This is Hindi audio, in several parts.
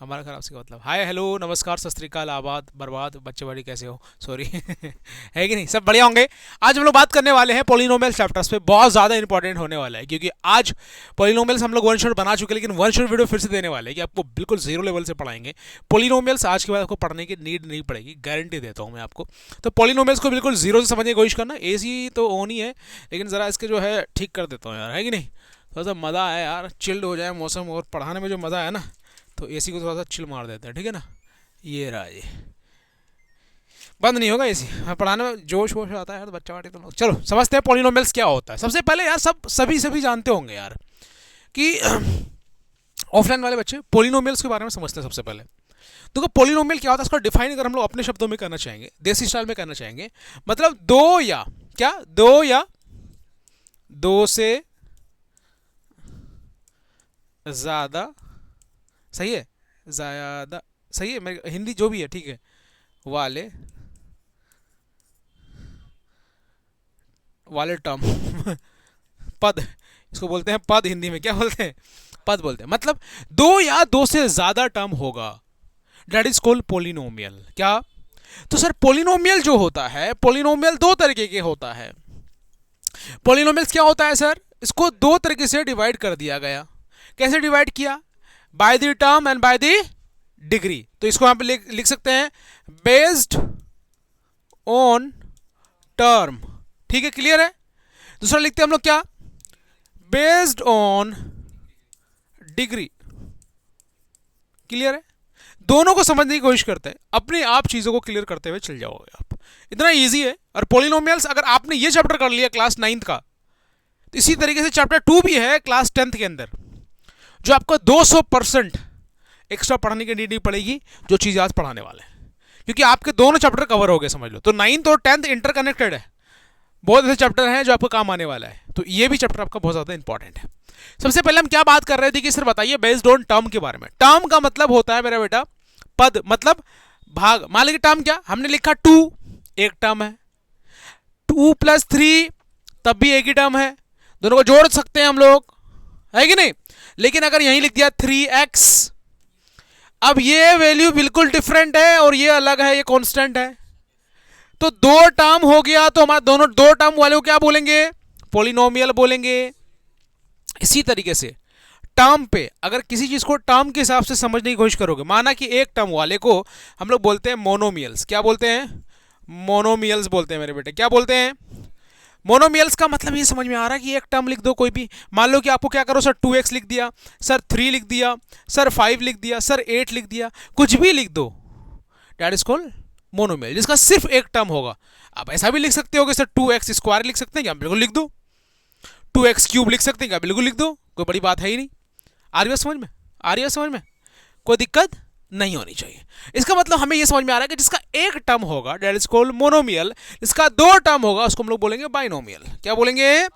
हमारा खराब से क्या मतलब? हाय, हेलो, नमस्कार, सत श्री अकाल, आबाद बर्बाद बच्चे बड़ी, कैसे हो? सॉरी है कि नहीं? सब बढ़िया होंगे। आज हम लोग बात करने वाले हैं पोलिनोमियल चैप्टर्स पे। बहुत ज़्यादा इंपॉर्टेंट होने वाला है क्योंकि आज पोलिनोमियल्स हम लोग वन शॉट बना चुके हैं, लेकिन वन शॉट वीडियो फिर से देने वाले हैं कि आपको बिल्कुल जीरो लेवल से पढ़ाएंगे। पोलिनोमियल्स आज के बाद आपको पढ़ने की नीड नहीं पड़ेगी, गारंटी देता हूँ मैं आपको। तो पोलिनोमियल्स को बिल्कुल जीरो से समझने की कोशिश करना। एसी तो ऑन ही है, लेकिन ज़रा इसके जो है ठीक कर देता हूँ यार, है कि नहीं? थोड़ा सा मज़ा आए यार, चिल्ड हो जाए मौसम, और पढ़ाने में जो मज़ा है ना, तो एसी को थोड़ा सा चिल मार देते हैं, ठीक है ना? ये रहा ये, बंद नहीं होगा एसी। हाँ, पढ़ाने में जोश वोश आता है यार, तो बच्चा वाटी तो लोग। चलो समझते हैं पोलिनोमियल्स क्या होता है। सबसे पहले यार, सभी जानते होंगे यार कि ऑफलाइन वाले बच्चे पोलिनोमियल्स के बारे में समझते हैं सबसे पहले। तो पोलिनोमियल क्या होता है, इसको डिफाइन अगर हम लोग अपने शब्दों में करना चाहेंगे, देसी स्टाइल में करना चाहेंगे, मतलब दो या क्या, दो या दो से ज़्यादा, सही है, ज़्यादा, सही है, मेरी हिंदी जो भी है ठीक है, वाले वाले टर्म पद, इसको बोलते हैं पद, हिंदी में क्या बोलते हैं? पद बोलते हैं। मतलब दो या दो से ज़्यादा टर्म होगा, डेट इज कॉल्ड पोलिनोमियल। क्या? तो सर पोलिनोमियल जो होता है, पोलिनोमियल दो तरीके के होता है। पोलिनोमियल्स क्या होता है सर? इसको दो तरीके से डिवाइड कर दिया गया। कैसे डिवाइड किया? By the term and by the degree. तो इसको यहां पे लिख सकते हैं बेस्ड ऑन टर्म। ठीक है, क्लियर है? दूसरा लिखते हैं हम लोग क्या? Based on degree. क्लियर है? दोनों को समझने की कोशिश करते हैं, अपने आप चीजों को क्लियर करते हुए चल जाओगे आप। इतना इजी है। और पोलिनोमियल्स अगर आपने ये चैप्टर कर लिया क्लास 9th का, तो इसी तरीके से चैप्टर 2 भी है क्लास 10th के अंदर, जो आपको 200% एक्स्ट्रा पढ़ने की नीड नहीं पड़ेगी, जो चीज़ आज पढ़ाने वाले हैं, क्योंकि आपके दोनों चैप्टर कवर हो गए, समझ लो। तो 9th और 10th इंटरकनेक्टेड है, बहुत ऐसे चैप्टर हैं जो आपको काम आने वाला है। तो ये भी चैप्टर आपका बहुत ज़्यादा इंपॉर्टेंट है। सबसे पहले हम क्या बात कर रहे थे कि सर बताइए बेस्ड ऑन टर्म के बारे में। टर्म का मतलब होता है मेरा बेटा पद, मतलब भाग। मान लीजिए टर्म क्या, हमने लिखा 2, एक टर्म है। 2+3 तब भी एक ही टर्म है, दोनों को जोड़ सकते हैं हम लोग, है कि नहीं? लेकिन अगर यहीं लिख दिया 3x, अब ये वैल्यू बिल्कुल डिफरेंट है और ये अलग है, ये कांस्टेंट है। तो दो टर्म हो गया, तो हमारे दोनों दो टर्म वाले को क्या बोलेंगे? पोलिनोमियल बोलेंगे। इसी तरीके से टर्म पे अगर किसी चीज को टर्म के हिसाब से समझने की कोशिश करोगे, माना कि एक टर्म वाले को हम लोग बोलते हैं मोनोमियल्स। क्या बोलते हैं? मोनोमियल्स बोलते हैं मेरे बेटे। क्या बोलते हैं? मोनोमियल्स का मतलब ये समझ में आ रहा है कि एक टर्म लिख दो कोई भी। मान लो कि आपको क्या करो सर, 2x लिख दिया, सर 3 लिख दिया, सर 5 लिख दिया, सर 8 लिख दिया, कुछ भी लिख दो, दैट इज कॉल्ड मोनोमियल, जिसका सिर्फ एक टर्म होगा। आप ऐसा भी लिख सकते हो कि सर 2x स्क्वायर लिख सकते हैं क्या? बिल्कुल लिख दो। 2x क्यूब लिख सकते हैं क्या? बिल्कुल लिख दो, कोई बड़ी बात है ही नहीं। आ रही है समझ में? आ रही है समझ में? कोई दिक्कत नहीं होनी चाहिए। इसका मतलब हमें यह समझ में आ रहा है कि जिसका एक टर्म होगा दैट इज कॉल्ड मोनोमियल, जिसका दो टर्म होगा उसको हम लोग बोलेंगे बाइनोमियल। क्या बोलेंगे?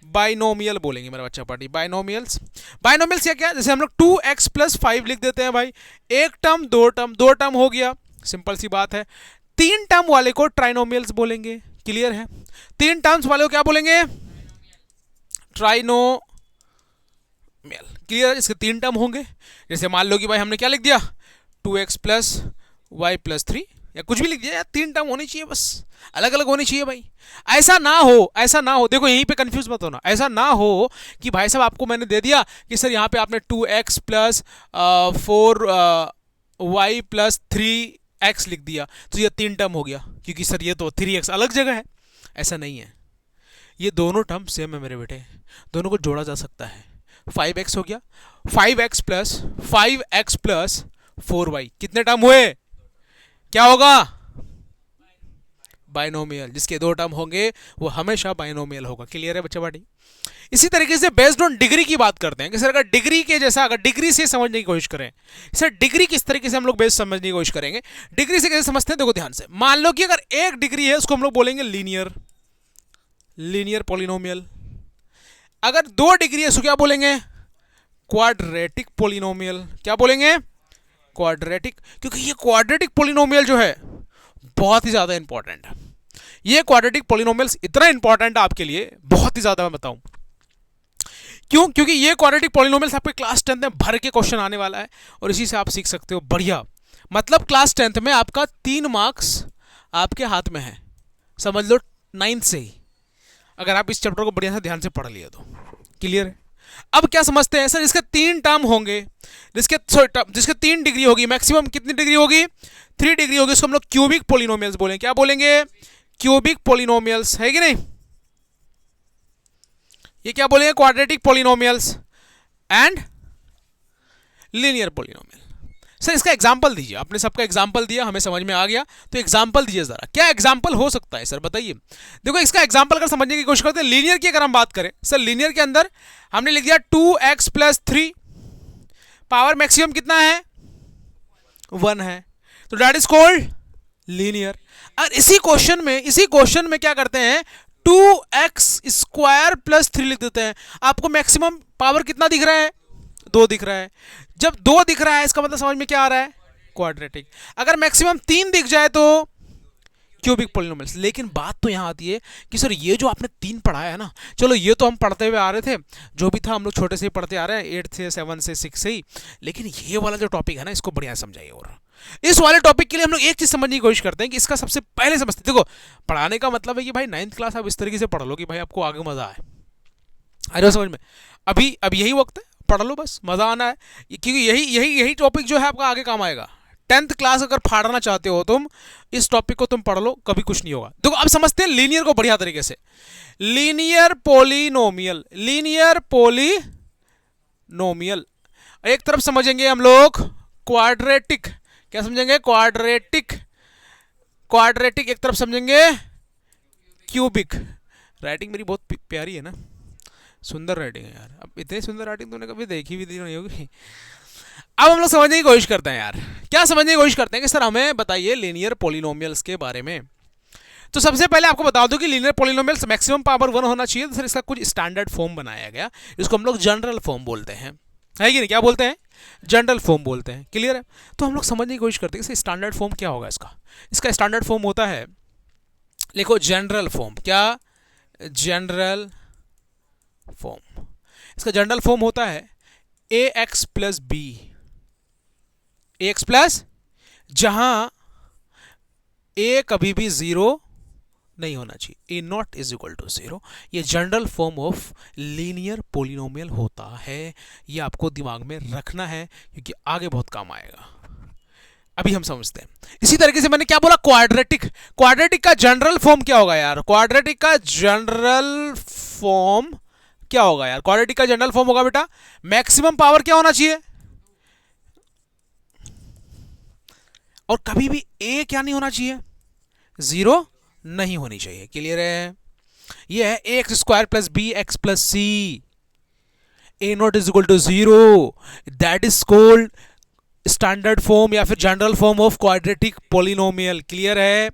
बाइनोमियल बोलेंगे मेरा बच्चा पार्टी। बाइनोमियल्स, बाइनोमियल्स क्या क्या? जैसे हम लोग 2x+5 लिख देते हैं भाई, एक टर्म दो टर्म, दो टर्म हो गया, सिंपल सी बात है। तीन टर्म वाले को ट्राइनोमियल्स बोलेंगे। क्लियर है? तीन टर्म्स वाले को क्या बोलेंगे? ट्राइनोमियल। क्लियर है? इसके तीन टर्म होंगे। जैसे मान लो कि भाई हमने क्या लिख दिया, 2x+y+3, या कुछ भी लिख दिया, या तीन टर्म होनी चाहिए, बस अलग अलग होनी चाहिए भाई। ऐसा ना हो, ऐसा ना हो, देखो यहीं पे कंफ्यूज मत होना। ऐसा ना हो कि भाई साहब आपको मैंने दे दिया कि सर यहाँ पे आपने 2x+4y+3x लिख दिया, तो ये तीन टर्म हो गया, क्योंकि सर ये तो 3x अलग जगह है। ऐसा नहीं है, ये दोनों टर्म सेम है मेरे बेटे, दोनों को जोड़ा जा सकता है। 5x हो गया, 5x+4y, कितने टर्म हुए? क्या होगा? बाइनोमियल। जिसके दो टर्म होंगे वो हमेशा बाइनोमियल होगा। क्लियर है बच्चा बाटी? इसी तरीके से बेस्ड ऑन डिग्री की बात करते हैं कि सर अगर डिग्री के जैसा, अगर डिग्री से समझने की कोशिश करें, सर डिग्री किस तरीके से हम लोग बेस समझने की कोशिश करेंगे, डिग्री से कैसे समझते हैं, देखो ध्यान से। मान लो कि अगर एक डिग्री है उसको हम लोग बोलेंगे लीनियर, लीनियर पोलिनोमियल। अगर दो डिग्री है उसको क्या बोलेंगे? Quadratic polynomial. क्या बोलेंगे? क्वाड्रेटिक, क्योंकि ये क्वाड्रेटिक पोलिनोमियल जो है बहुत ही ज्यादा इंपॉर्टेंट है। ये क्वाड्रेटिक पोलिनोमियल्स इतना इंपॉर्टेंट है आपके लिए, बहुत ही ज्यादा, मैं बताऊं क्यों? क्योंकि ये क्वाड्रेटिक पॉलिनोमियल्स आपके क्लास 10th में भर के क्वेश्चन आने वाला है और इसी से आप सीख सकते हो बढ़िया। मतलब क्लास 10th में आपका 3 मार्क्स आपके हाथ में है, समझ लो 9th से ही, अगर आप इस चैप्टर को बढ़िया से ध्यान से पढ़ लिए तो। क्लियर है? अब क्या समझते हैं सर, इसके 3 टर्म होंगे, जिसके 3 डिग्री होगी, मैक्सिमम कितनी डिग्री होगी? 3 डिग्री होगी। इसको हम लोग क्यूबिक पॉलिनोमियल्स बोलेंगे। क्या बोलेंगे? क्यूबिक पॉलिनोमियल्स, है कि नहीं? ये क्या बोलेंगे? Quadratic polynomials and linear polynomial. Sir इसका एग्जांपल दीजिए। आपने सबका एग्जांपल दिया, हमें समझ में आ गया, तो एग्जांपल दीजिए जरा। क्या एग्जांपल हो सकता है सर, बताइए। देखो इसका एग्जांपल अगर समझने की कोशिश करते हैं, लीनियर की अगर हम बात करें सर, लीनियर के अंदर हमने लिख दिया 2x + 3, पावर मैक्सिमम कितना है? 1 है, तो दैट इज कॉल्ड लीनियर। और इसी क्वेश्चन में क्या करते हैं, 2x² + 3 लिख देते हैं। आपको मैक्सिमम पावर कितना दिख रहा है? 2 दिख रहा है। जब 2 दिख रहा है इसका मतलब समझ में क्या आ रहा है? क्वाड्रेटिक। अगर मैक्सिमम 3 दिख जाए तो क्यूबिक पॉलिनोमियल्स। लेकिन बात तो यहां आती है कि सर ये जो आपने 3 पढ़ाया है ना, चलो ये तो हम पढ़ते हुए आ रहे थे, जो भी था हम लोग छोटे से ही पढ़ते आ रहे हैं, 8 से 7 से 6 से ही, लेकिन ये वाला जो टॉपिक है ना, इसको बढ़िया समझाइए। और इस वाले टॉपिक के लिए हम लोग एक चीज समझने की कोशिश करते हैं कि इसका सबसे पहले समझते, देखो पढ़ाने का मतलब है कि भाई 9th क्लास आप इस तरीके से पढ़ लो कि भाई आपको आगे मजा आए। अरे समझ में, अभी यही वक्त है, पढ़ लो बस, मजा आना है, क्योंकि यही टॉपिक जो है आपका आगे काम आएगा। 10th क्लास अगर फाड़ना चाहते हो तुम, इस टॉपिक को तुम पढ़ लो, कभी कुछ नहीं होगा। देखो अब समझते हैं लीनियर को बढ़िया तरीके से। Linear polynomial, linear polynomial. एक तरफ समझेंगे हम लोग क्वाड्रेटिक, क्या समझेंगे? क्वाड्रेटिक। क्वाड्रेटिक एक तरफ समझेंगे क्यूबिक। राइटिंग मेरी बहुत प्यारी है ना, सुंदर राइटिंग है यार। अब इतनी सुंदर राइटिंग तूने कभी देखी भी नहीं होगी। अब हम लोग समझने की कोशिश करते हैं यार, क्या समझने की कोशिश करते हैं कि सर हमें बताइए लीनियर पॉलिनोमियल्स के बारे में। तो सबसे पहले आपको बता दूं कि लीनियर पॉलिनोमियल्स मैक्सिमम पावर 1 होना चाहिए। तो सर इसका कुछ स्टैंडर्ड फॉर्म बनाया गया, इसको हम लोग जनरल फॉर्म बोलते हैं, है कि नहीं? क्या बोलते हैं? जनरल फॉर्म बोलते हैं। क्लियर है? तो हम लोग समझने की कोशिश करते हैं कि स्टैंडर्ड फॉर्म क्या होगा इसका स्टैंडर्ड फॉर्म होता है, लिखो जनरल फॉर्म। क्या? General form. इसका जनरल फॉर्म होता है ax + b, ax प्लस, जहां a कभी भी 0 नहीं होना चाहिए, a0 = 0। ये general form of linear polynomial होता है। ये आपको दिमाग में रखना है क्योंकि आगे बहुत काम आएगा। अभी हम समझते हैं। इसी तरीके से मैंने क्या बोला? क्वाड्रेटिक। क्वाड्रेटिक का जनरल फॉर्म क्या होगा यार? क्वाड्रेटिक का जनरल फॉर्म क्या होगा यार? क्वाड्रेटिक का जनरल फॉर्म होगा बेटा, मैक्सिमम पावर क्या होना चाहिए? और कभी भी a क्या नहीं होना चाहिए? 0 नहीं होनी चाहिए। क्लियर है? ये है ax² + bx + c, a0 = 0। That is called standard form या फिर general form of quadratic polynomial. Clear है?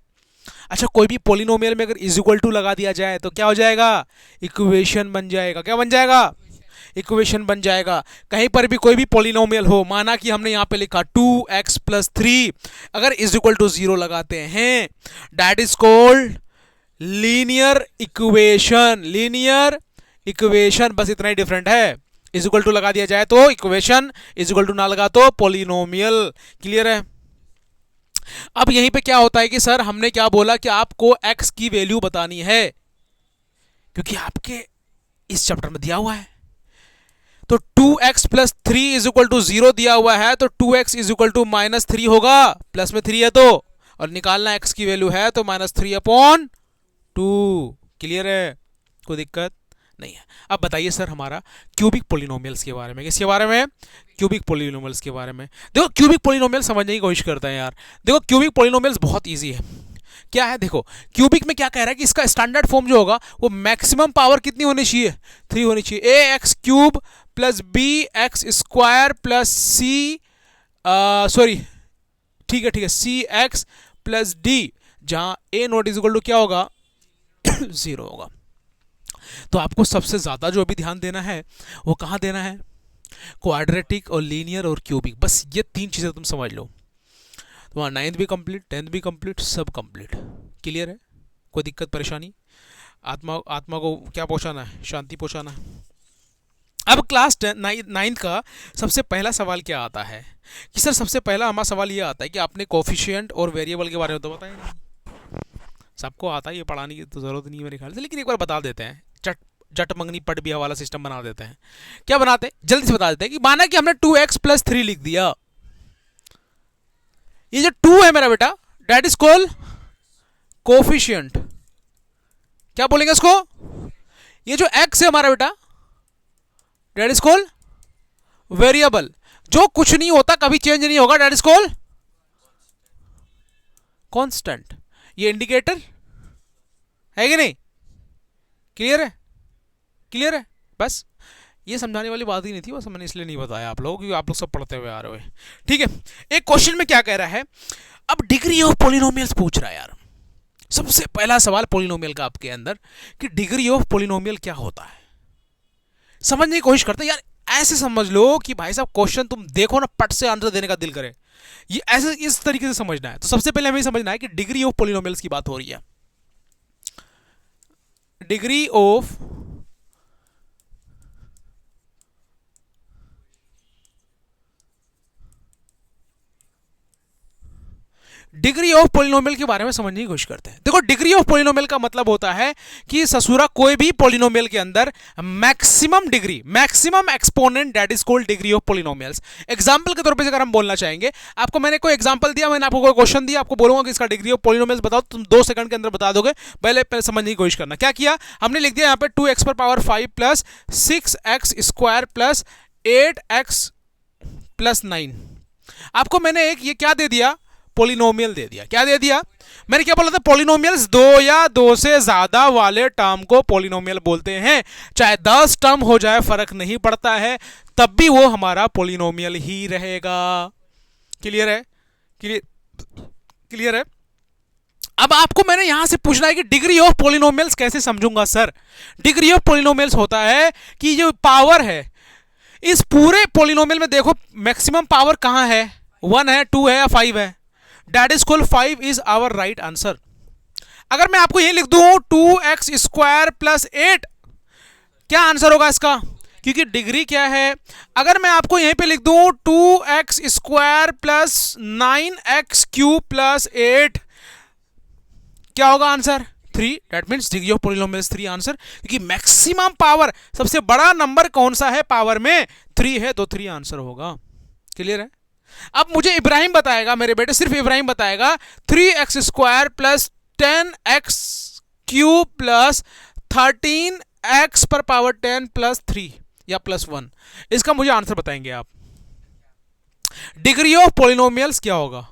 अच्छा, कोई भी पॉलिनोमियल में अगर = लगा दिया जाए तो क्या हो जाएगा? इक्वेशन बन जाएगा। क्या बन जाएगा? इक्वेशन बन जाएगा। कहीं पर भी कोई भी पॉलिनोमियल हो, माना कि हमने यहां पे लिखा 2x + 3, अगर =0 लगाते हैं, that is called linear equation. Linear equation, बस इतना ही डिफरेंट है। = लगा दिया जाए तो इक्वेशन, = ना लगा तो पॉलिनोमियल। क्लियर है? अब यहीं पे क्या होता है कि सर हमने क्या बोला कि आपको x की वैल्यू बतानी है, क्योंकि आपके इस चैप्टर में दिया हुआ है। तो 2x + 3 = 0 दिया हुआ है, तो 2x = -3 होगा, प्लस में 3 है तो, और निकालना x की वैल्यू है तो -3/2। क्लियर है? कोई दिक्कत नहीं है। अब बताइए सर हमारा क्यूबिक पॉलिनोमियल्स के बारे में। किसके बारे में? क्यूबिक पॉलिनोमियल्स के बारे में। देखो क्यूबिक पॉलिनोमियल समझने की कोशिश करते हैं यार। देखो क्यूबिक पॉलिनोमियल्स बहुत इजी है। क्या है? देखो क्यूबिक में क्या कह रहा है कि इसका स्टैंडर्ड फॉर्म जो होगा वो मैक्सिमम पावर कितनी होनी चाहिए? 3 होनी चाहिए। ax³ + bx² + c, सॉरी ठीक है cx + d, जहां a0 = क्या होगा? 0 होगा। तो आपको सबसे ज्यादा जो अभी ध्यान देना है वो कहां देना है? क्वाड्रेटिक और लीनियर और क्यूबिक। बस ये 3 चीजें तुम समझ लो, तुम्हारा 9th भी कंप्लीट, 10th भी कंप्लीट, सब कंप्लीट। क्लियर है? कोई दिक्कत परेशानी? आत्मा को क्या पहुंचाना है? शांति पहुंचाना है। अब क्लास नाइन्थ का सबसे पहला सवाल क्या आता है कि सर सबसे पहला हमारा सवाल ये आता है कि आपने कोफिशिएंट और वेरिएबल के बारे में तो बताया नहीं। सबको आता है, ये पढ़ाने की तो ज़रूरत नहीं है मेरे ख्याल से, लेकिन एक बार बता देते हैं। चट जट मंगनी पट बिया वाला सिस्टम बना देते हैं। क्या बनाते हैं, जल्दी से बता देते हैं कि माना कि हमने 2x+3 लिख दिया। ये जो 2 है मेरा बेटा, डेट इज कॉल्ड कोफिशिएंट। क्या बोलेंगे इसको? ये जो x है हमारा बेटा, डेट इज कॉल्ड वेरिएबल। जो कुछ नहीं होता, कभी चेंज नहीं होगा, डेट इज कॉल्ड कांस्टेंट। ये इंडिकेटर है कि नहीं? क्लियर है? क्लियर है? बस ये समझाने वाली बात ही नहीं थी, बस मैंने इसलिए नहीं बताया आप लोगों, क्योंकि आप लोग सब पढ़ते हुए आ रहे हो। ठीक है, एक क्वेश्चन में क्या कह रहा है, अब डिग्री ऑफ पॉलिनोमियल्स पूछ रहा है यार। सबसे पहला सवाल पॉलिनोमियल का आपके अंदर कि डिग्री ऑफ पॉलिनोमियल क्या होता है, समझने की कोशिश करते हैं यार। ऐसे समझ लो कि भाई साहब क्वेश्चन तुम देखो ना, पट से आंसर देने का दिल करे। ये ऐसे इस तरीके से समझना है। तो सबसे पहले हमें समझना है कि डिग्री ऑफ पॉलिनोमियल्स की बात हो रही है। Degree of degree of polynomial के बारे में समझने की कोशिश करते हैं। देखो, डिग्री ऑफ पॉलिनोमियल का मतलब होता है कि ससुरा कोई भी पॉलिनोमियल के अंदर maximum degree, maximum exponent, that is called degree of polynomials. Example के तौर पे अगर हम बोलना चाहेंगे, आपको मैंने कोई एग्जांपल दिया, मैंने आपको कोई क्वेश्चन दिया, आपको बोलूंगा कि इसका डिग्री ऑफ पॉलिनोमियल्स बताओ, तुम 2 सेकंड के अंदर बता दोगे। पहले समझने की कोशिश करना। क्या किया हमने, लिख दिया यहाँ पे 2x⁵ plus 6x² plus 8x plus 9। आपको मैंने एक ये क्या दे दिया, पॉलिनोमियल दे दिया। क्या दे दिया मैंने, क्या बोला था, पॉलिनोमियल्स 2 या 2 से ज्यादा वाले टर्म को पॉलिनोमियल बोलते हैं। चाहे 10 टर्म हो जाए, फर्क नहीं पड़ता है, तब भी वो हमारा पॉलिनोमियल ही रहेगा। क्लियर है? क्लियर है? अब आपको मैंने यहां से पूछना है कि डिग्री ऑफ पॉलिनोमियल्स कैसे समझूंगा सर। डिग्री ऑफ पॉलिनोमियल्स होता है कि जो पावर है इस पूरे पॉलिनोमियल में, देखो मैक्सिमम पावर कहां है, 1 है, 2 है या 5 है, that is called 5 is our right answer. अगर मैं आपको ये लिख दूं 2x² प्लस 8, क्या आंसर होगा इसका, क्योंकि डिग्री क्या है। अगर मैं आपको यहीं पे लिख दूं 2x² प्लस 9x³ प्लस 8, क्या होगा answer, 3। That means degree of polynomials 3 answer, क्योंकि मैक्सिमम पावर, सबसे बड़ा नंबर कौन सा है पावर में, 3 है, तो 3 आंसर होगा। क्लियर है? अब मुझे इब्राहिम बताएगा, मेरे बेटे सिर्फ इब्राहिम बताएगा 3x² plus 10x³ plus 13x पर पावर 10 प्लस 3 या प्लस 1, इसका मुझे आंसर बताएंगे आप। डिग्री ऑफ पॉलिनोमियल्स क्या होगा,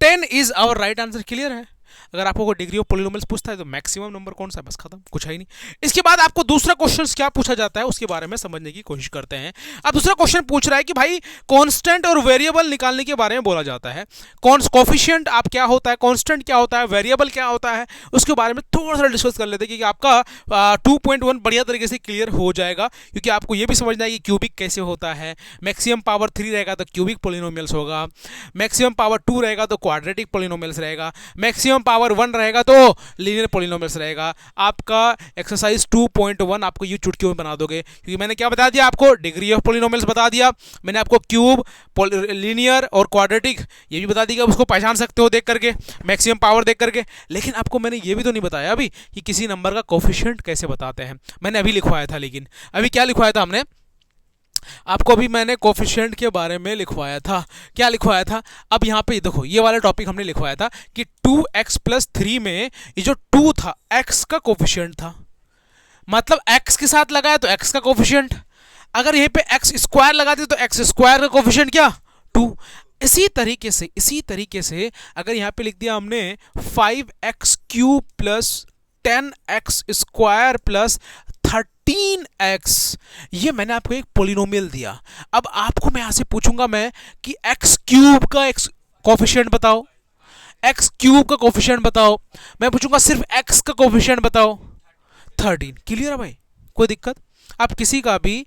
10 is our right answer. Clear है? अगर आपको कोई डिग्री ऑफ पॉलिनोमियल्स पूछता है तो मैक्सिमम नंबर कौन सा है, बस खत्म, कुछ है ही नहीं। इसके बाद आपको दूसरा क्वेश्चन क्या पूछा जाता है उसके बारे में समझने की कोशिश करते हैं। अब दूसरा क्वेश्चन पूछ रहा है कि भाई कांस्टेंट और वेरिएबल निकालने के बारे में बोला जाता है। कोफिशिएंट आप क्या होता है, कांस्टेंट क्या होता है, वेरिएबल क्या होता है, उसके बारे में थोड़ा सा डिस्कस कर लेते हैं, क्योंकि आपका 2.1 बढ़िया तरीके से क्लियर हो जाएगा। क्योंकि आपको यह भी समझना है कि क्यूबिक कैसे होता है। मैक्सिमम पावर 3 रहेगा तो क्यूबिक पॉलिनोमियल्स होगा, मैक्सिमम पावर 2 रहेगा तो क्वाड्रेटिक पॉलिनोमियल्स रहेगा, मैक्सिमम पावर 1 रहेगा तो लीनियर पॉलिनोमियल्स रहेगा। आपका एक्सरसाइज 2.1 आपको ये चुटकियों में बना दोगे, क्योंकि मैंने क्या बता दिया आपको, डिग्री ऑफ पॉलिनोमियल्स बता दिया, मैंने आपको क्यूब, लीनियर और क्वाड्रेटिक ये भी बता दिया, उसको पहचान सकते हो देख करके, मैक्सिमम पावर देख करके। लेकिन आपको मैंने ये भी तो नहीं बताया अभी कि किसी नंबर का कोफिशिएंट कैसे बताते हैं। मैंने अभी लिखवाया था, लेकिन अभी क्या लिखवाया था हमने आपको, अभी मैंने कोफिशिएंट के बारे में लिखवाया था। क्या लिखवाया था, अब यहाँ पे देखो, ये वाला टॉपिक हमने लिखवाया था कि 2x प्लस 3 में ये जो 2 था x का कोफिशिएंट था, मतलब x के साथ लगाया तो x का कोफिशिएंट, अगर यहीं पे x² लगाते तो x² का कोफिशिएंट क्या, 2। इसी तरीके से अगर यहाँ पे लिख दिया हमने 5x³ plus 10x² plus 13x, ये मैंने आपको एक पॉलिनोमियल दिया। अब आपको मैं यहां से पूछूंगा मैं कि x³ का कोफिशिएंट बताओ, x³ का कोफिशिएंट बताओ, मैं पूछूंगा सिर्फ x का कोफिशिएंट बताओ, 13। क्लियर है भाई, कोई दिक्कत? आप किसी का भी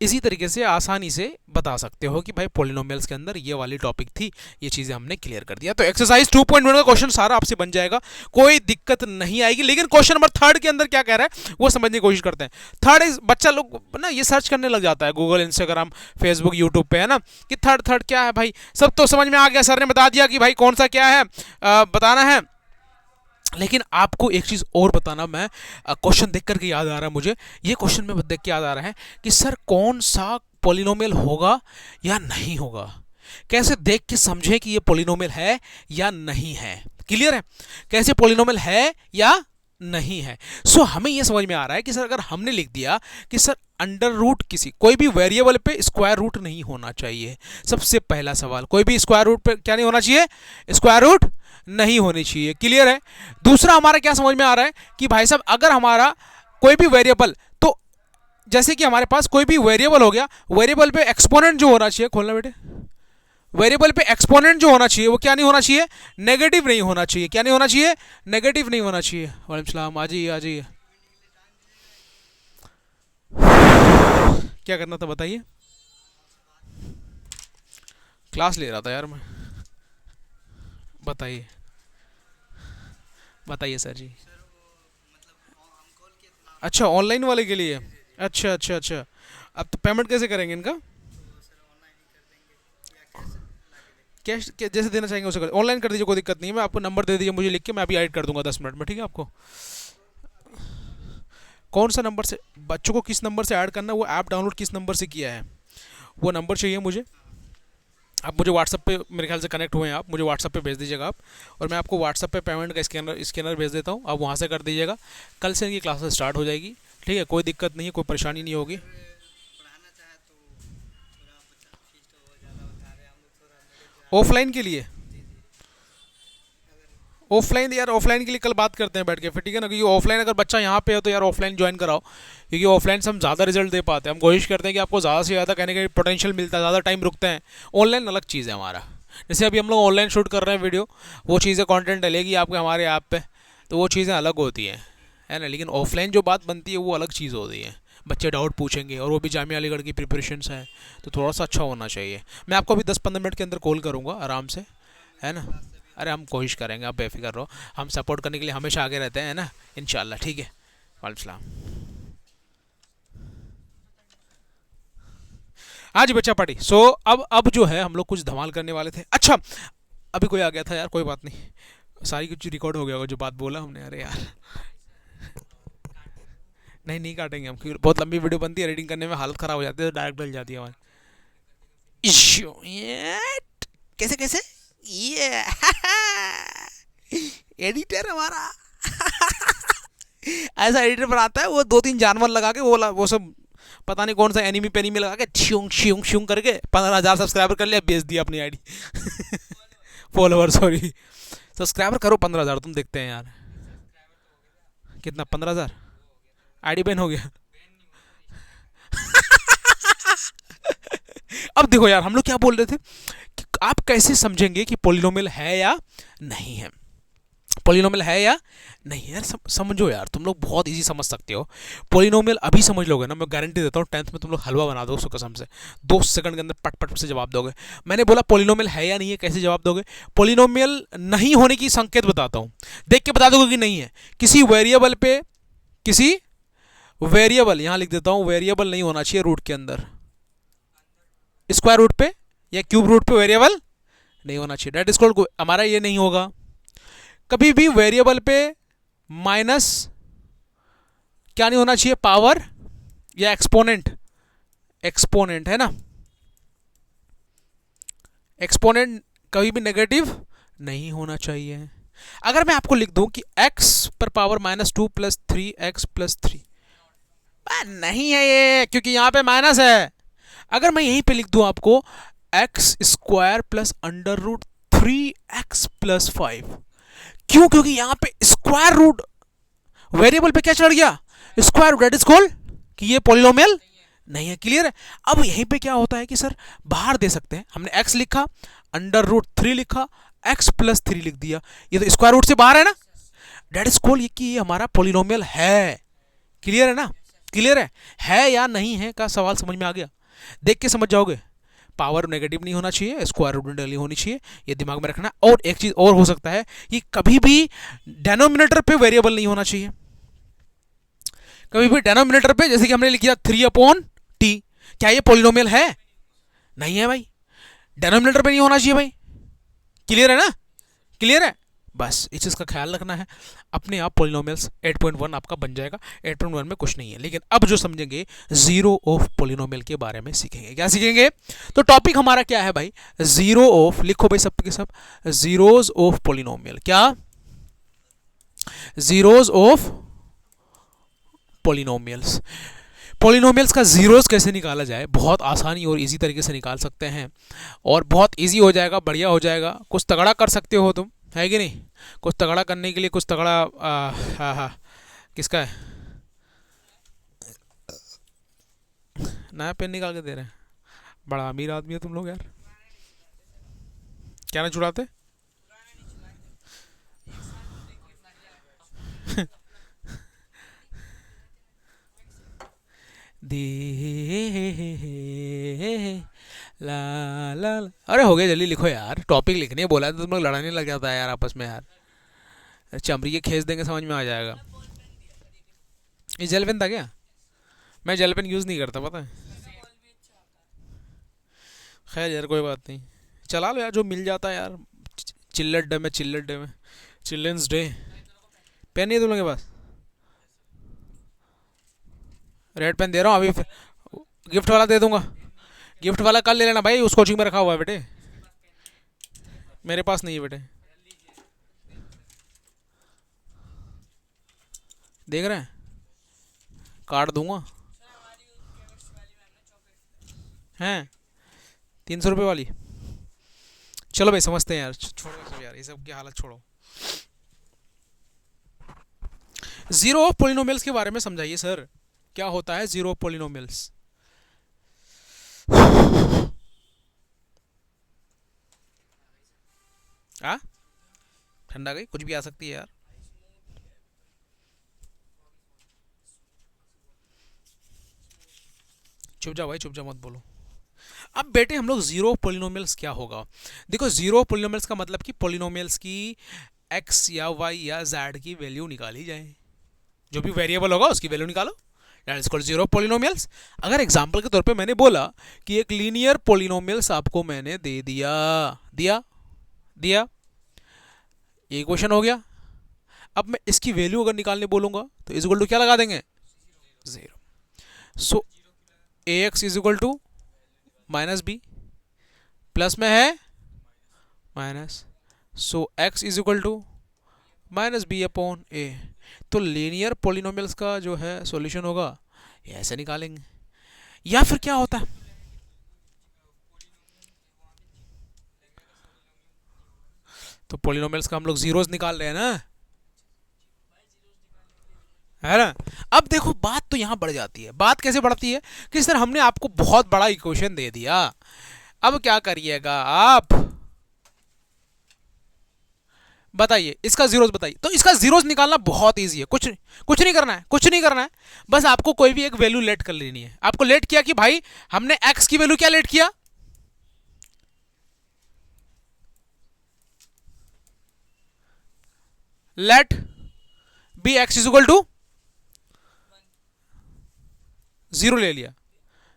इसी तरीके से आसानी से बता सकते हो कि भाई पॉलिनोमियल्स के अंदर ये वाली टॉपिक थी, ये चीज़ें हमने क्लियर कर दिया। तो एक्सरसाइज 2.1 का क्वेश्चन सारा आपसे बन जाएगा, कोई दिक्कत नहीं आएगी। लेकिन क्वेश्चन नंबर 3 के अंदर क्या कह रहा है वो समझने की कोशिश करते हैं। थर्ड इज, बच्चा लोग ना ये सर्च करने लग जाता है गूगल, इंस्टाग्राम, फेसबुक, यूट्यूब पे, है ना, कि थर्ड क्या है भाई। सब तो समझ में आ गया, सर ने बता दिया कि भाई कौन सा क्या है बताना है। लेकिन आपको एक चीज़ और बताना, मैं क्वेश्चन देख करके याद आ रहा है मुझे, ये क्वेश्चन में देख के याद आ रहा है कि सर कौन सा पॉलिनोमियल होगा या नहीं होगा, कैसे देख के समझें कि ये पॉलिनोमियल है या नहीं है। क्लियर है, कैसे पॉलिनोमियल है या नहीं है। सो हमें ये समझ में आ रहा है कि सर अगर हमने लिख दिया कि सर अंडर रूट किसी कोई भी वेरिएबल पे स्क्वायर रूट नहीं होना चाहिए, सबसे पहला सवाल, कोई भी स्क्वायर रूट पे क्या नहीं होना चाहिए, स्क्वायर रूट नहीं होनी चाहिए। क्लियर है। दूसरा हमारा क्या समझ में आ रहा है कि भाई साहब अगर हमारा कोई भी वेरिएबल, तो जैसे कि हमारे पास कोई भी वेरिएबल हो गया, वेरिएबल पे एक्सपोनेंट जो होना चाहिए, खोलना बेटे, वेरिएबल पे एक्सपोनेंट जो होना चाहिए वो क्या नहीं होना चाहिए, नेगेटिव नहीं होना चाहिए। क्या नहीं होना चाहिए, नेगेटिव नहीं होना चाहिए। वालेकुम सलाम, आ जाइए आ जाइए। क्या करना था बताइए। क्लास ले रहा था यार मैं, बताइए बताइए सर जी। अच्छा, ऑनलाइन वाले के लिए, अच्छा अच्छा अच्छा। अब तो पेमेंट कैसे करेंगे इनका, कैश जैसे देना चाहेंगे उसे कर, ऑनलाइन कर दीजिए, कोई दिक्कत नहीं है। मैं आपको नंबर दे दीजिए मुझे लिख के, मैं अभी ऐड कर दूंगा 10 मिनट में, ठीक है। आपको कौन सा नंबर से, बच्चों को किस नंबर से ऐड करना है, वो ऐप डाउनलोड किस नंबर से किया है, वो नंबर चाहिए मुझे। आप मुझे व्हाट्सअप पे, मेरे ख्याल से कनेक्ट हुए हैं आप, मुझे व्हाट्सअप पे भेज दीजिएगा आप, और मैं आपको व्हाट्सअप पे पेमेंट का स्कैनर भेज देता हूँ, आप वहाँ से कर दीजिएगा। कल से इनकी क्लासेस स्टार्ट हो जाएगी, ठीक है, कोई दिक्कत नहीं है, कोई परेशानी नहीं होगी। ऑफलाइन के लिए, ऑफलाइन यार, ऑफलाइन के लिए कल बात करते हैं बैठ के फिर, ठीक है ना, क्योंकि ऑफलाइन अगर बच्चा यहाँ पे है तो यार ऑफलाइन ज्वाइन कराओ, क्योंकि ऑफलाइन से हम ज़्यादा रिजल्ट दे पाते हैं। हम कोशिश करते हैं कि आपको ज़्यादा से ज़्यादा कहने का पोटेंशियल मिलता है, ज़्यादा टाइम रुकते हैं। ऑनलाइन अलग चीज़ है हमारा, जैसे अभी हम लोग ऑनलाइन शूट कर रहे हैं वीडियो, वो चीज़ें कंटेंट डलेगी आपके हमारे ऐप पे, तो वो चीज़ें अलग होती हैं, है ना। लेकिन ऑफलाइन जो बात बनती है वो अलग चीज़ होती है, बच्चे डाउट पूछेंगे, और वो भी जामिया अलीगढ़ की प्रिपरेशंस हैं, तो थोड़ा सा अच्छा होना चाहिए। मैं आपको अभी 10-15 मिनट के अंदर कॉल करूँगा आराम से, है ना। अरे हम कोशिश करेंगे, आप बेफिक्र रहो, हम सपोर्ट करने के लिए हमेशा आगे रहते हैं, है ना, इंशाल्लाह, ठीक है। वालेकुम सलाम। हाँ जी बच्चा पार्टी। सो अब जो है हम लोग कुछ धमाल करने वाले थे। अच्छा, अभी कोई आ गया था यार, कोई बात नहीं, सारी कुछ रिकॉर्ड हो गया होगा जो बात बोला हमने। अरे यार नहीं नहीं काटेंगे हम, क्योंकि बहुत लंबी वीडियो बनती है, एडिटिंग करने में हालत ख़राब हो जाती है, तो डायरेक्ट डल जाती है हमारी। इश्यू ये कैसे कैसे, ये एडिटर हमारा ऐसा एडिटर बनाता है, वो 2-3 जानवर लगा के वो सब पता नहीं कौन सा एनिमी पेनी में लगा के श्यूंग श्यूंग श्यूंग करके 15,000 सब्सक्राइबर कर लिया, बेच दिया अपनी आईडी फॉलोवर, सॉरी, सब्सक्राइबर करो 15,000, तुम देखते हैं यार कितना, 15,000 आईडी बैन हो गया। अब देखो यार, हम लोग क्या बोल रहे थे कि आप कैसे समझेंगे कि पॉलिनोमियल है या नहीं है, पॉलिनोमियल है या नहीं है। यार समझो यार, तुम लोग बहुत इजी समझ सकते हो पॉलिनोमियल। अभी समझ लोगे ना, मैं गारंटी देता हूँ 10th में तुम लोग हलवा बना दो कसम से, 2 सेकंड के अंदर पट पट से जवाब दोगे। मैंने बोला पॉलिनोमियल है या नहीं है, कैसे जवाब दोगे। पॉलिनोमियल नहीं होने की संकेत बताता हूँ, देख के बता दोगे कि नहीं है। किसी वेरिएबल पे, किसी वेरिएबल, यहाँ लिख देता हूँ, वेरिएबल नहीं होना चाहिए रूट के अंदर, स्क्वायर रूट पे या क्यूब रूट पे वेरिएबल नहीं होना चाहिए। डेट इज कॉल्ड, हमारा ये नहीं होगा। कभी भी वेरिएबल पे माइनस क्या नहीं होना चाहिए, पावर या एक्सपोनेंट, एक्सपोनेंट है ना, एक्सपोनेंट कभी भी नेगेटिव नहीं होना चाहिए। अगर मैं आपको लिख दूं कि x पर पावर -2 + 3x + 3, नहीं है ये, क्योंकि यहां पे माइनस है। अगर मैं यहीं पे लिख दूं आपको x² + √3x + 5, क्यों, क्योंकि यहां पे स्क्वायर रूट वेरिएबल पे क्या चढ़ गया, square root, that is called कि ये पॉलिनोमियल नहीं है। क्लियर है। अब यहीं पे क्या होता है कि सर बाहर दे सकते हैं, हमने x लिखा, √3 लिखा, x + 3 लिख दिया, ये तो स्क्वायर रूट से बाहर है ना, डेट इज कॉल्ड कि ये हमारा पॉलिनोमियल है। क्लियर है ना, क्लियर है या नहीं है का सवाल समझ में आ गया? देख के समझ जाओगे। पावर नेगेटिव नहीं होना चाहिए, स्क्वायर रूट में डली होनी चाहिए, ये दिमाग में रखना। और एक चीज और हो सकता है कि कभी भी डेनोमिनेटर पे वेरिएबल नहीं होना चाहिए। कभी भी डेनोमिनेटर पे, जैसे कि हमने लिख दिया 3/t, क्या ये पॉलिनोमियल है? नहीं है भाई, डेनोमिनेटर पे नहीं होना चाहिए भाई। क्लियर है ना? क्लियर है? बस इस चीज़ का ख्याल रखना है। अपने आप पॉलिनोमियल्स 8.1 आपका बन जाएगा। 8.1 में कुछ नहीं है। लेकिन अब जो समझेंगे जीरो ऑफ पॉलिनोमियल के बारे में सीखेंगे। क्या सीखेंगे? तो टॉपिक हमारा क्या है भाई? जीरो ऑफ, लिखो भाई सब के सब, जीरोज ऑफ पॉलिनोमियल। क्या? Zeros of polynomials. पॉलिनोमियल्स का जीरोस कैसे निकाला जाए? बहुत आसानी और इजी तरीके से निकाल सकते हैं, और बहुत इजी हो जाएगा, बढ़िया हो जाएगा। कुछ तगड़ा कर सकते हो तुम, है कि नहीं? कुछ तगड़ा करने के लिए कुछ तगड़ा हाँ, किसका है? नया पेन निकाल के दे रहे हैं। बड़ा अमीर आदमी है तुम लोग यार। क्या ना छुड़ाते? ला ला ला। अरे हो गया, जल्दी लिखो यार, टॉपिक लिखने है बोला है तो तुम लोग लड़ाने लग जाता है यार आपस में यार। चमड़ी के खींच देंगे, समझ में आ जाएगा। ये जेल पेन था क्या? मैं जेल पेन यूज़ नहीं करता, पता है। खैर यार कोई बात नहीं, चला लो यार जो मिल जाता है यार। चिल्लट डे में, चिल्लट डे में, चिल्ड्रंस डे। पेन नहीं है तुम लोगों के पास? रेड पेन दे रहा हूँ अभी, गिफ्ट वाला दे दूंगा। गिफ्ट वाला कल ले लेना भाई, उस कोचिंग में रखा हुआ है बेटे। मेरे पास नहीं है बेटे। देख रहे हैं, काट दूंगा। हैं 300 रुपये वाली? चलो भाई समझते हैं यार, छोड़ो ये सब यार, ये सब की हालत छोड़ो। जीरो ऑफ पोलिनोमियल्स के बारे में समझाइए सर, क्या होता है जीरो ऑफ पोलिनोमियल्स? आ ठंडा गई, कुछ भी आ सकती है यार। चुप जाओ भाई, चुप जाओ, मत बोलो। अब बेटे हम लोग जीरो पोलिनोमियल्स क्या होगा? देखो, जीरो पोलिनोमियल्स का मतलब कि पोलिनोमियल्स की एक्स या वाई या जेड की वैल्यू निकाली जाए। जो भी वेरिएबल होगा उसकी वैल्यू निकालो, that is called zero polynomials. अगर एग्जांपल के तौर पे मैंने बोला कि एक लीनियर पोलिनोमियल्स आपको मैंने दे दिया, दिया दिया, ये क्वेश्चन हो गया। अब मैं इसकी वैल्यू अगर निकालने बोलूंगा तो इज इक्वल टू क्या लगा देंगे? Zero. So A X is equal to minus B, plus में है minus, so X is equal to minus B upon A. तो लीनियर पोलिनोमियल्स का जो है सॉल्यूशन होगा ये ऐसे निकालेंगे। या फिर क्या होता है, तो पोलिनोमियल्स का हम लोग जीरोस निकाल रहे हैं ना, है ना? अब देखो बात तो यहां बढ़ जाती है। बात कैसे बढ़ती है कि सर हमने आपको बहुत बड़ा इक्वेशन दे दिया, अब क्या करिएगा आप बताइए, इसका जीरोस बताइए। तो इसका जीरोस निकालना बहुत इजी है, कुछ नहीं करना है, कुछ नहीं करना है। बस आपको कोई भी एक वैल्यू लेट कर लेनी है। आपको लेट किया कि भाई हमने एक्स की वैल्यू क्या लेट किया? Let be x is equal to zero ले लिया।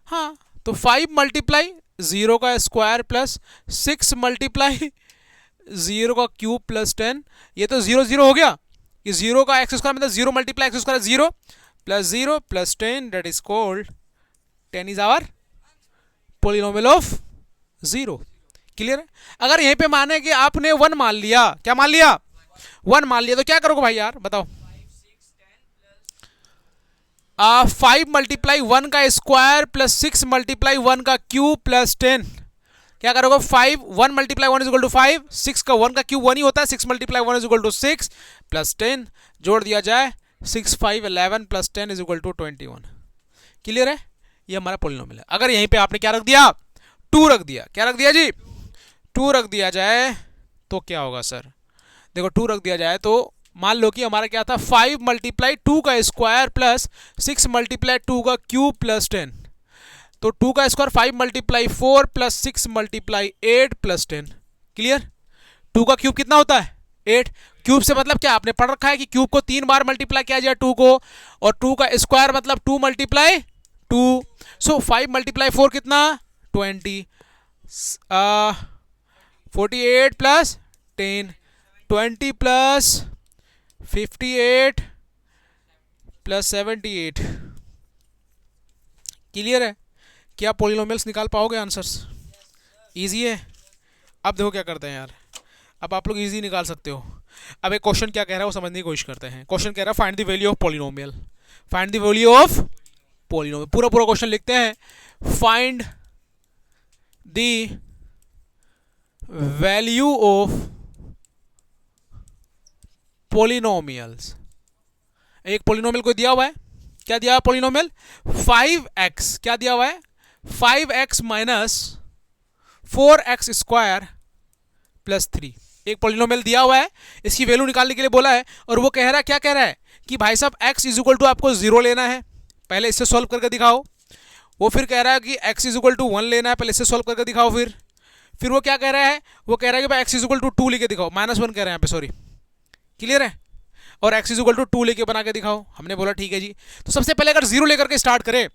हाँ, तो 5 मल्टीप्लाई जीरो का स्क्वायर प्लस 6 मल्टीप्लाई जीरो का क्यूब प्लस 10, ये तो जीरो जीरो हो गया। कि जीरो का एक्स स्क्वायर मतलब zero multiply x square zero plus 10, that is called 10 is our polynomial of zero. Clear है? अगर यहीं पे माने कि आपने वन मान लिया, क्या मान लिया? वन मान लिया, तो क्या करोगे भाई यार बताओ? 5 मल्टीप्लाई 1 का स्क्वायर प्लस 6 मल्टीप्लाई 1 का क्यूब प्लस 10, क्या करोगे? 5 1 मल्टीप्लाई 1 इज इक्वल टू 5, 6 का 1 का क्यूब 1 ही होता है, 6 multiply 1 is equal to 6 plus 10 जोड़ दिया जाए, 6 5 11 plus 10 is equal to 21। Clear है? ये हमारा पोलिनोमियल है। अगर यहीं पे आपने क्या रख दिया? 2 रख दिया। क्या रख दिया जी? 2 रख दिया जाए तो क्या होगा सर? देखो 2 रख दिया जाए तो मान लो कि हमारा क्या था 5 मल्टीप्लाई 2 का स्क्वायर प्लस 6 मल्टीप्लाई 2 का क्यूब प्लस 10। तो 2 का square 5 multiply 4 plus 6 multiply 8 plus 10। Clear. 2 का क्यूब कितना होता है 8। क्यूब से मतलब क्या आपने पढ़ रखा है कि क्यूब को 3 बार मल्टीप्लाई किया जाए 2 को, और 2 का स्क्वायर मतलब 2 मल्टीप्लाई 2। सो 5 मल्टीप्लाई 4 कितना 20, 48 प्लस 10, 20 प्लस 58 प्लस 78। क्लियर है। क्या पॉलिनोमियल्स निकाल पाओगे आंसर्स? इजी है। अब देखो क्या करते हैं यार, अब आप लोग इजी निकाल सकते हो। अब एक क्वेश्चन क्या कह रहा है वो समझने की कोशिश करते हैं। क्वेश्चन कह रहा है find the value of polynomial. Find the value of polynomial, पूरा पूरा क्वेश्चन लिखते हैं। Find the value of polynomials. एक पॉलिनोमियल को दिया हुआ है, क्या दिया हुआ पॉलिनोमियल 5x, क्या दिया हुआ है 5x minus 4x square plus 3। एक पॉलिनोमियल दिया हुआ है, इसकी वैल्यू निकालने के लिए बोला है, और वो कह रहा है, क्या कह रहा है कि भाई साहब x इज इक्वल टू आपको 0 लेना है, पहले इससे सॉल्व करके दिखाओ। वो फिर कह रहा है कि x इज इक्वल टू 1 लेना है, पहले इससे सॉल्व करके दिखाओ। फिर वो क्या कह रहा है, वो कह रहा है कि भाई x इज इक्वल टू 2 लेके दिखाओ, -1 कह रहे हैं यहाँ पे, सॉरी। क्लियर है। और x इज इक्वल टू 2 लेके बना के दिखाओ। हमने बोला ठीक है जी। तो सबसे पहले अगर 0 लेकर के स्टार्ट करें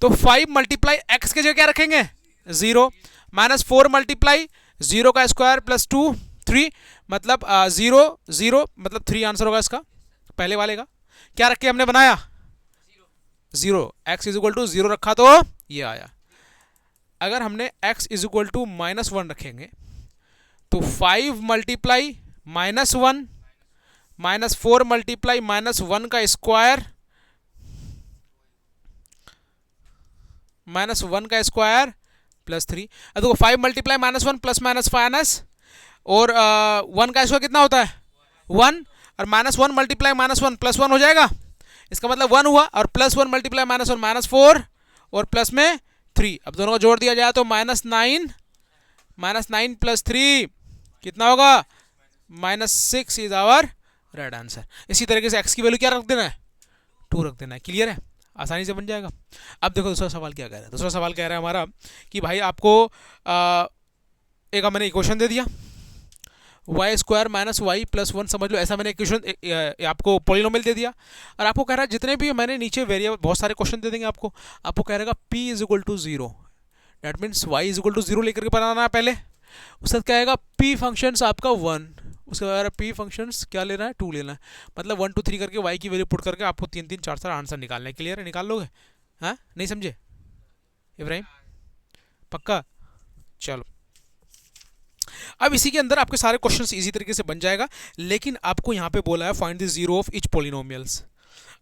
तो 5 मल्टीप्लाई x के जगह क्या रखेंगे 0, माइनस 4 मल्टीप्लाई 0 का स्क्वायर प्लस 2 3, मतलब 0 0 मतलब 3 आंसर होगा इसका, पहले वाले का। क्या रख के हमने बनाया 0, x इज इक्वल टू 0 रखा तो ये आया। अगर हमने x इज इक्वल टू -1 रखेंगे तो 5 मल्टीप्लाई -1 माइनस 4 मल्टीप्लाई -1 का स्क्वायर -1 का स्क्वायर प्लस 3। अब देखो 5 मल्टीप्लाई -1 प्लस माइनस माइनस, और 1 का स्क्वायर कितना होता है 1, और -1 मल्टीप्लाई -1 प्लस 1 हो जाएगा, इसका मतलब 1 हुआ, और +1 मल्टीप्लाई -1 -4, और प्लस में 3। अब दोनों को जोड़ दिया जाए तो -9 प्लस 3 कितना होगा -6 इज आवर राइट आंसर। इसी तरीके से x की वैल्यू क्या रख देना है 2 रख देना है। क्लियर है, आसानी से बन जाएगा। अब देखो दूसरा सवाल क्या कह रहा है। दूसरा सवाल कह रहा है हमारा कि भाई आपको एक मैंने इक्वेशन दे दिया y square minus y plus 1, समझ लो ऐसा मैंने इक्वेशन आपको पॉलिनोमियल दे दिया, और आपको कह रहा है जितने भी मैंने नीचे वेरिएबल बहुत सारे क्वेश्चन दे देंगे आपको कह रहेगा p is equal to 0, that means y is equal to 0 लेकर के बनाना है पहले। उसके बाद क्या आएगा p फंक्शंस आपका 1, उसके बाद p फंक्शंस क्या लेना है 2 लेना है, मतलब 1 2 3 करके y की वैल्यू पुट करके आपको 3 3 4 4 आंसर निकालना है। क्लियर है, निकाल लोगे? हाँ नहीं समझे इब्राहिम? पक्का? चलो अब इसी के अंदर आपके सारे क्वेश्चंस इजी तरीके से बन जाएगा, लेकिन आपको यहाँ पे बोला है find the zero of each polynomials.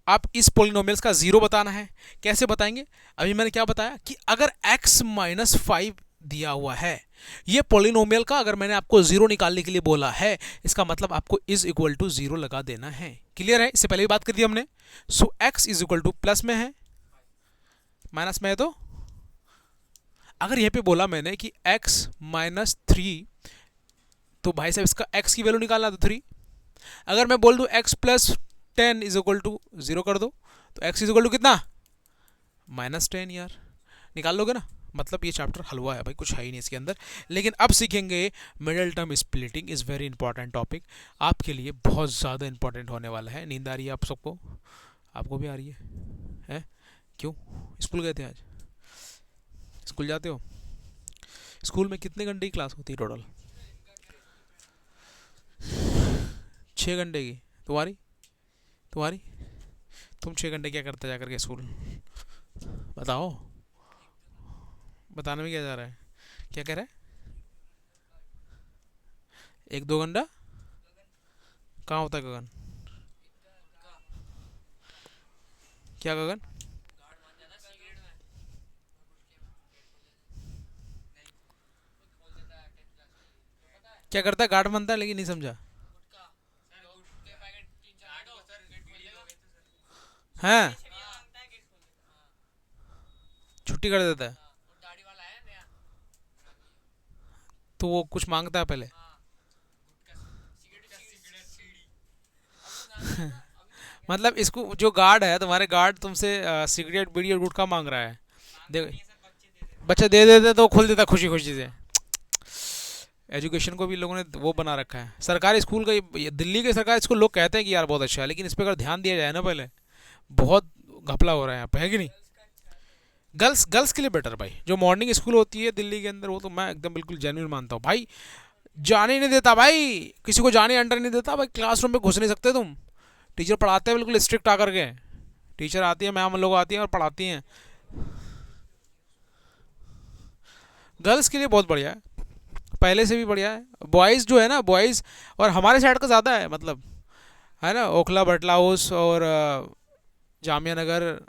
आप इस पॉलिनोमियल्स का जीरो बताना है। कैसे बताएंगे? अभी मैंने क्या बताया कि अगर x माइनस 5 दिया हुआ है ये पॉलिनोमियल का, अगर मैंने आपको जीरो निकालने के लिए बोला है, इसका मतलब आपको इज इक्वल टू 0 लगा देना है। क्लियर है, इससे पहले भी बात कर दी हमने। सो x is equal two plus में है माइनस में है, तो अगर यहीं पे बोला मैंने कि x माइनस 3, तो भाई साहब इसका x की वैल्यू निकालना तो 3। अगर मैं बोल दूं x plus 10 is equal to 0 कर दो, तो x इज इक्वल टू कितना -10। यार निकाल लोगे ना? मतलब ये चैप्टर हलवा है भाई, कुछ है ही नहीं इसके अंदर। लेकिन अब सीखेंगे middle term splitting, is very important topic, आपके लिए बहुत ज़्यादा इंपॉर्टेंट होने वाला है। नींद आ रही है आप सबको? आपको भी आ रही है? क्यों? स्कूल गए थे आज? स्कूल जाते हो? स्कूल में कितने घंटे की क्लास होती है टोटल? 6 घंटे की। तुम्हारी तुम 6 घंटे क्या करते जा करके स्कूल? बताओ, बताने में क्या जा रहा है? क्या कह रहा है? 1 2 घंटा? कहाँ होता है गगन? क्या गगन? क्या करता है? गार्ड बनता है, लेकिन नहीं समझा। हाँ, छुट्टी कर देता है तो वो कुछ मांगता है पहले। मतलब इसको जो गार्ड है तुम्हारे, गार्ड तुमसे सिगरेट बीड़ी और गुटखा मांग रहा है। दे, बच्चा दे देते तो खोल देता खुशी खुशी से। एजुकेशन को भी लोगों ने वो बना रखा है। सरकारी स्कूल का ये दिल्ली के सरकारी स्कूल लोग कहते हैं कि यार बहुत अच्छा है, लेकिन इस पर अगर ध्यान दिया जाए ना पहले, बहुत घपला हो रहा है यहाँ पे, है कि नहीं। गर्ल्स गर्ल्स के लिए बेटर भाई, जो मॉर्निंग स्कूल होती है दिल्ली के अंदर, वो तो मैं एकदम बिल्कुल जेन्युइन मानता हूँ भाई। जाने ही नहीं देता भाई, किसी को जाने अंडर नहीं देता भाई, क्लासरूम में घुस नहीं सकते तुम। टीचर पढ़ाते हैं बिल्कुल स्ट्रिक्ट आकर के। टीचर आती है, मैम लोग आती हैं और पढ़ाती हैं। गर्ल्स के लिए बहुत बढ़िया है, पहले से भी बढ़िया है। बॉयज़ जो है ना, बॉयज़ और हमारे साइड का ज़्यादा है, मतलब है ना, ओखला बटला हाउस और जामिया नगर,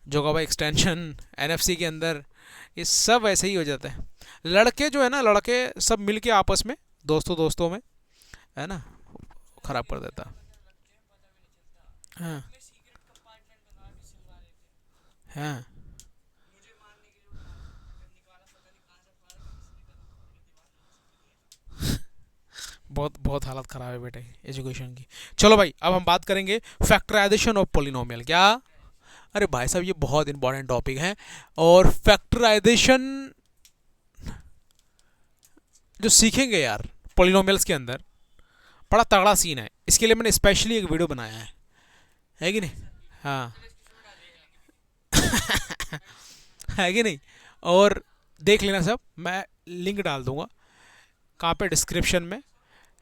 जोगाबा एक्सटेंशन, एनएफसी के अंदर, ये सब ऐसे ही हो जाता है। लड़के जो है ना, लड़के सब मिल के आपस में, दोस्तों दोस्तों में, है ना, खराब कर देता। हाँ हाँ। बहुत बहुत हालत ख़राब है बेटे एजुकेशन की। चलो भाई, अब हम बात करेंगे फैक्टराइजेशन ऑफ पोलिनोमियल। क्या? अरे भाई साहब, ये बहुत इंपॉर्टेंट टॉपिक है। और फैक्टराइजेशन जो सीखेंगे यार पोलिनोमियल्स के अंदर, बड़ा तगड़ा सीन है। इसके लिए मैंने स्पेशली एक वीडियो बनाया है कि नहीं। हाँ। है कि नहीं। और देख लेना सब, मैं लिंक डाल दूंगा कहाँ पे, डिस्क्रिप्शन में,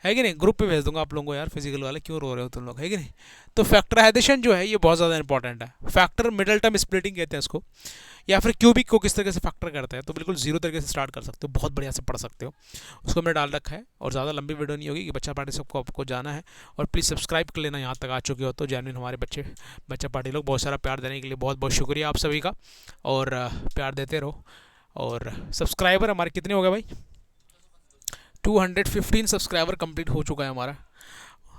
है कि नहीं। ग्रुप पे भेज दूंगा आप लोगों को यार, फिजिकल वाले, क्यों रो रहे हो तुम लोग, है कि नहीं। तो फैक्टराइजेशन जो है ये बहुत ज़्यादा इंपॉर्टेंट है। फैक्टर मिडल टर्म स्प्लिटिंग कहते हैं इसको, या फिर क्यूबिक को किस तरीके से फैक्टर करते हैं, तो बिल्कुल जीरो तरीके से स्टार्ट कर सकते हो, बहुत बढ़िया से पढ़ सकते हो। उसको मैंने डाल रखा है, और ज़्यादा लंबी वीडियो नहीं होगी कि बच्चा पार्टी सबको आपको जाना है। और प्लीज़ सब्सक्राइब कर लेना, यहाँ तक आ चुके हो तो। जेन्युइन हमारे बच्चा पार्टी लोग, बहुत सारा प्यार देने के लिए बहुत बहुत शुक्रिया आप सभी का। और प्यार देते रहो। और सब्सक्राइबर हमारे कितने हो गए भाई? 215 सब्सक्राइबर कंप्लीट हो चुका है हमारा।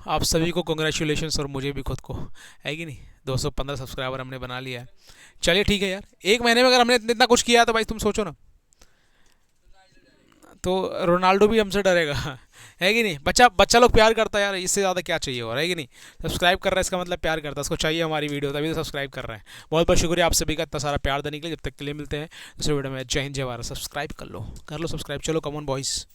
आप सभी को कॉन्ग्रेचुलेशंस, और मुझे भी खुद को, है कि नहीं। 215 सब्सक्राइबर हमने बना लिया है। चलिए ठीक है यार, एक महीने में अगर हमने इतना कुछ किया तो भाई तुम सोचो ना, तो रोनाल्डो भी हमसे डरेगा। है कि नहीं। बच्चा बच्चा लोग प्यार करता है यार, इससे ज़्यादा क्या चाहिए और, है कि नहीं। सब्सक्राइब कर रहा है इसका मतलब प्यार करता है, उसको चाहिए हमारी वीडियो, तभी तो सब्सक्राइब कर रहे हैं। बहुत बहुत शुक्रिया आप सभी का इतना सारा प्यार देने के लिए। जब तक के लिए मिलते हैं दूसरे वीडियो में। जय हिंद जय भारत। सब्सक्राइब कर लो सब्सक्राइब। चलो कमॉन बॉयज़।